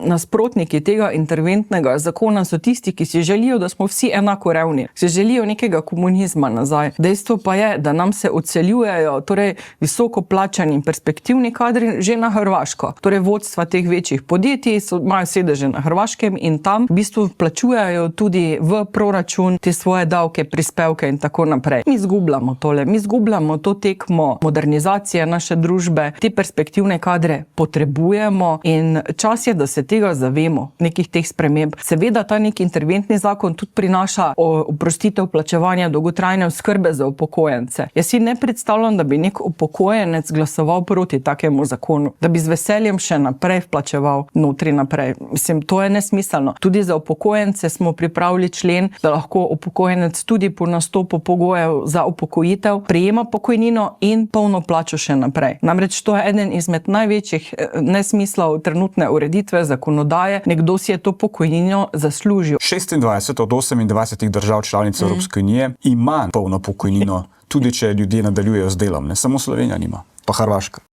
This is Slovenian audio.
nasprotniki tega interventnega zakona so tisti, ki si želijo, da smo vsi enako revni, si želijo nekega komunizma nazaj. Dejstvo pa je, da nam se odseljujejo torej visoko plačani in perspektivni kadri že na Hrvaško. Torej vodstva teh večjih podjetij imajo sedeže na Hrvaškem in tam v bistvu vplačujejo tudi v proračun te svoje davke, prispevke in tako naprej. Mi izgubljamo tole, mi izgubljamo to tekmo modernizacije naše družbe, te perspektivne kadre potrebujemo in čas je, da se tega zavemo, nekih teh sprememb. Seveda ta nek interventni zakon tudi prinaša oprostitev plačevanja dolgotrajne oskrbe za upokojence. Jaz si ne predstavljam, da bi nek upokojenec glasoval proti takemu zakonu, da bi z veseljem še naprej vplačeval notri naprej. Mislim, to je nesmiselno. Tudi za upokojence smo pripravili člen, da lahko upokojenec tudi po nastopu pogojev za upokojitev prejema pokojnino in polno plačo še naprej. Namreč to je eden izmed največjih nesmislov trenutne ureditve zakonodaje. Nekdo si je to pokojnino zaslužil. 26 od 28 držav članic Evropske unije ima polno pokojnino, tudi če ljudje nadaljujejo z delom. Ne samo Slovenija nima, pa Hrvaška.